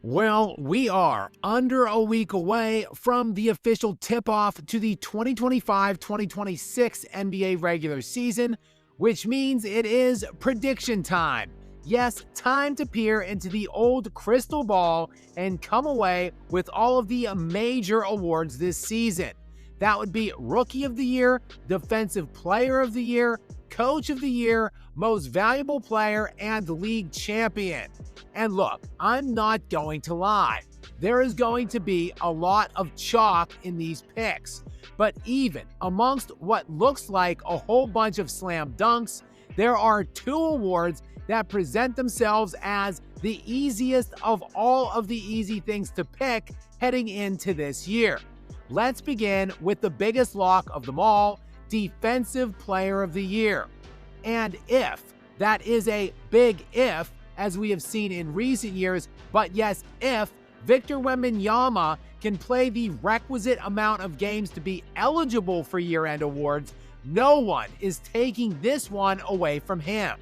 Well, we are under a week away from the official tip-off to the 2025-2026 NBA regular season, which means it is prediction time. Yes, time to peer into the old crystal ball and come away with all of the major awards this season. That would be Rookie of the Year, Defensive Player of the Year, Coach of the Year, Most Valuable Player, and League Champion. And look, I'm not going to lie. There is going to be a lot of chalk in these picks. But even amongst what looks like a whole bunch of slam dunks, there are two awards that present themselves as the easiest of all of the easy things to pick heading into this year. Let's begin with the biggest lock of them all, Defensive Player of the Year. And if, that is a big if, as we have seen in recent years, but yes, if Victor Wembanyama can play the requisite amount of games to be eligible for year-end awards, no one is taking this one away from him.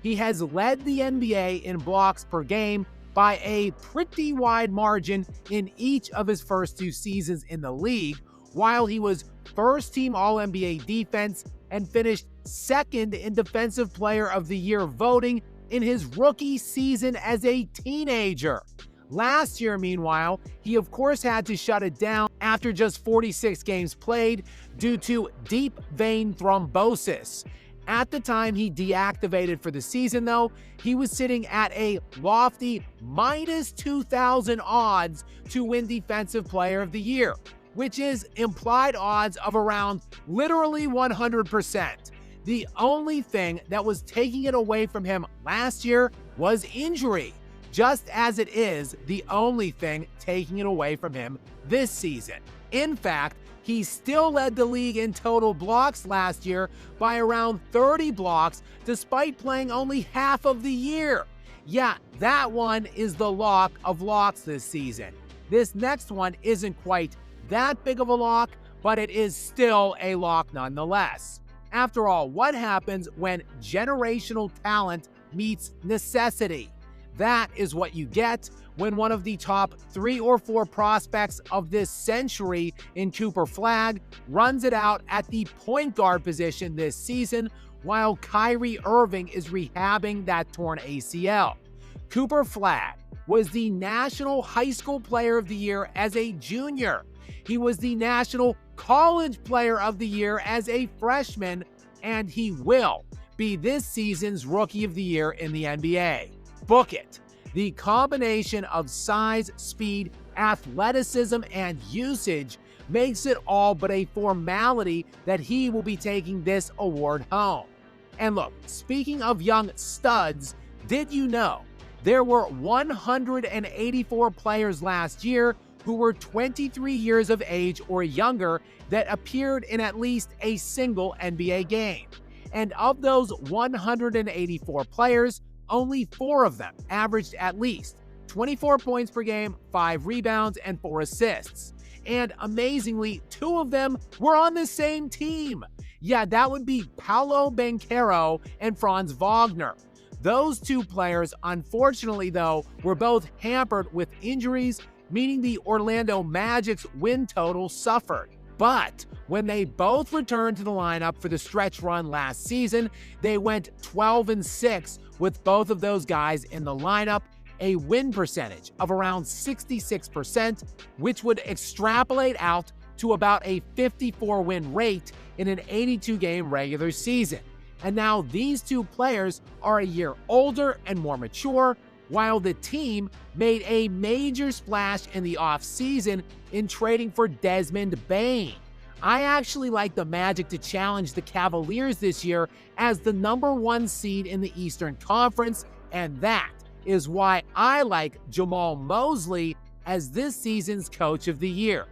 He has led the NBA in blocks per game by a pretty wide margin in each of his first two seasons in the league, while he was first-team All-NBA defense and finished second in Defensive Player of the Year voting in his rookie season as a teenager. Last year, meanwhile, he of course had to shut it down after just 46 games played due to deep vein thrombosis. At the time he deactivated for the season, though, he was sitting at a lofty minus 2,000 odds to win Defensive Player of the Year, which is implied odds of around literally 100%. The only thing that was taking it away from him last year was injury, just as it is the only thing taking it away from him this season. In fact, he still led the league in total blocks last year by around 30 blocks, despite playing only half of the year. Yeah, that one is the lock of locks this season. This next one isn't quite that big of a lock, but it is still a lock nonetheless. After all, what happens when generational talent meets necessity? That is what you get when one of the top 3 or 4 prospects of this century in Cooper Flagg runs it out at the point guard position this season while Kyrie Irving is rehabbing that torn ACL. Cooper Flagg was the National High School Player of the Year as a junior. He was the National College Player of the Year as a freshman, and he will be this season's Rookie of the Year in the NBA. Book it. The combination of size, speed, athleticism, and usage makes it all but a formality that he will be taking this award home. And look, speaking of young studs, did you know there were 184 players last year who were 23 years of age or younger that appeared in at least a single NBA game? And of those 184 players, only 4 of them averaged at least 24 points per game, 5 rebounds, and 4 assists. And amazingly, 2 of them were on the same team. Yeah, that would be Paolo Banchero and Franz Wagner. Those 2 players, unfortunately though, were both hampered with injuries, meaning the Orlando Magic's win total suffered. But when they both returned to the lineup for the stretch run last season, they went 12-6 with both of those guys in the lineup, a win percentage of around 66%, which would extrapolate out to about a 54 win rate in an 82-game regular season. And now these 2 players are a year older and more mature, while the team made a major splash in the offseason in trading for Desmond Bane. I actually like the Magic to challenge the Cavaliers this year as the #1 seed in the Eastern Conference, and that is why I like Jamal Mosley as this season's Coach of the Year.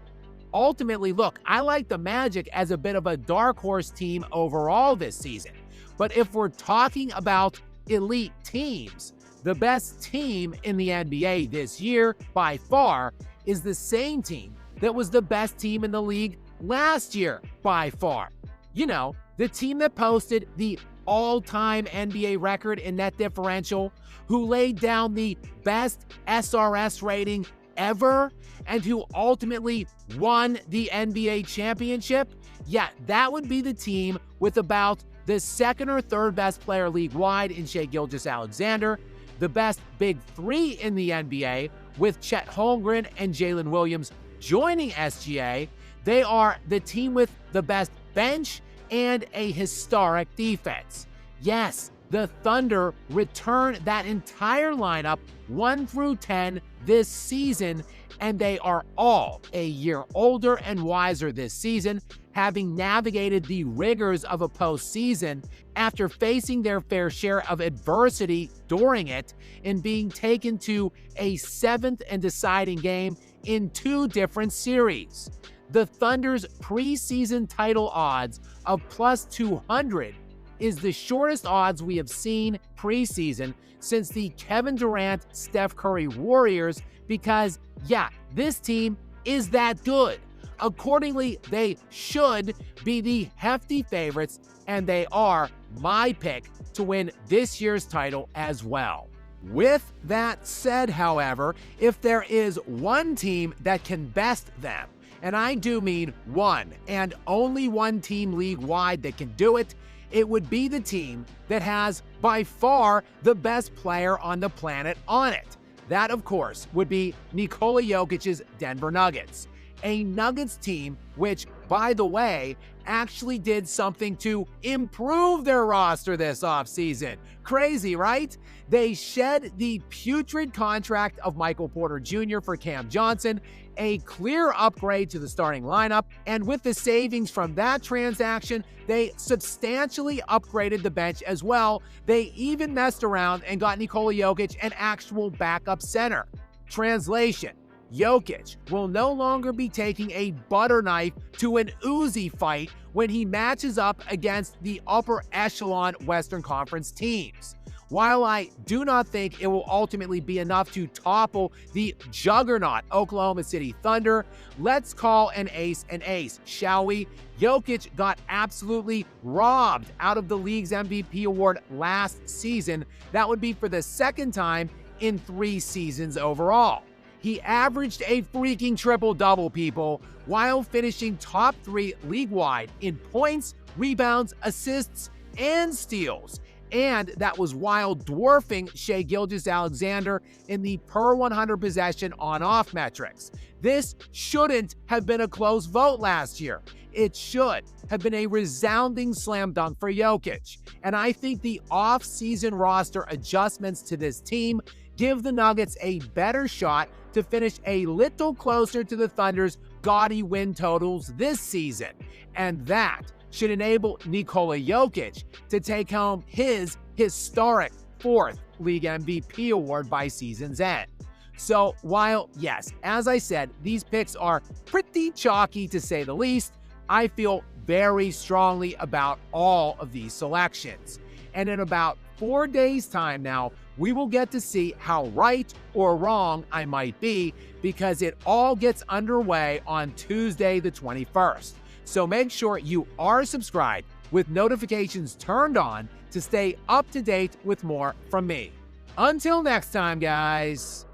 Ultimately, look, I like the Magic as a bit of a dark horse team overall this season. But if we're talking about elite teams, the best team in the NBA this year, by far, is the same team that was the best team in the league last year, by far. You know, the team that posted the all-time NBA record in net differential, who laid down the best SRS rating ever, and who ultimately won the NBA championship, yeah, that would be the team with about the second or third best player league-wide in Shai Gilgeous-Alexander, the best big three in the NBA with Chet Holmgren and Jalen Williams joining SGA. They are the team with the best bench and a historic defense. Yes, the Thunder return that entire lineup 1 through 10 this season, and they are all a year older and wiser this season, having navigated the rigors of a postseason after facing their fair share of adversity during it and being taken to a 7th and deciding game in 2 different series. The Thunder's preseason title odds of +200 is the shortest odds we have seen preseason since the Kevin Durant, Steph Curry Warriors, because, yeah, this team is that good. Accordingly, they should be the hefty favorites, and they are my pick to win this year's title as well. With that said, however, if there is one team that can best them, and I do mean one and only one team league-wide that can do it, it would be the team that has by far the best player on the planet on it. That, of course, would be Nikola Jokic's Denver Nuggets, a Nuggets team which, by the way, actually did something to improve their roster this offseason. Crazy, right? They shed the putrid contract of Michael Porter Jr. for Cam Johnson, a clear upgrade to the starting lineup, and with the savings from that transaction, they substantially upgraded the bench as well. They even messed around and got Nikola Jokic an actual backup center. Translation: Jokic will no longer be taking a butter knife to an Uzi fight when he matches up against the upper echelon Western Conference teams. While I do not think it will ultimately be enough to topple the juggernaut Oklahoma City Thunder, let's call an ace, shall we? Jokic got absolutely robbed out of the league's MVP award last season. That would be for the second time in 3 seasons overall. He averaged a freaking triple-double, people, while finishing top 3 league-wide in points, rebounds, assists, and steals. And that was while dwarfing Shai Gilgeous-Alexander in the per 100 possession on-off metrics. This shouldn't have been a close vote last year. It should have been a resounding slam dunk for Jokic. And I think the off-season roster adjustments to this team give the Nuggets a better shot to finish a little closer to the Thunder's gaudy win totals this season. And that should enable Nikola Jokic to take home his historic 4th league MVP award by season's end. So while, yes, as I said, these picks are pretty chalky to say the least, I feel very strongly about all of these selections. And in about 4 days' time now, we will get to see how right or wrong I might be, because it all gets underway on Tuesday the 21st. So make sure you are subscribed with notifications turned on to stay up to date with more from me. Until next time, guys.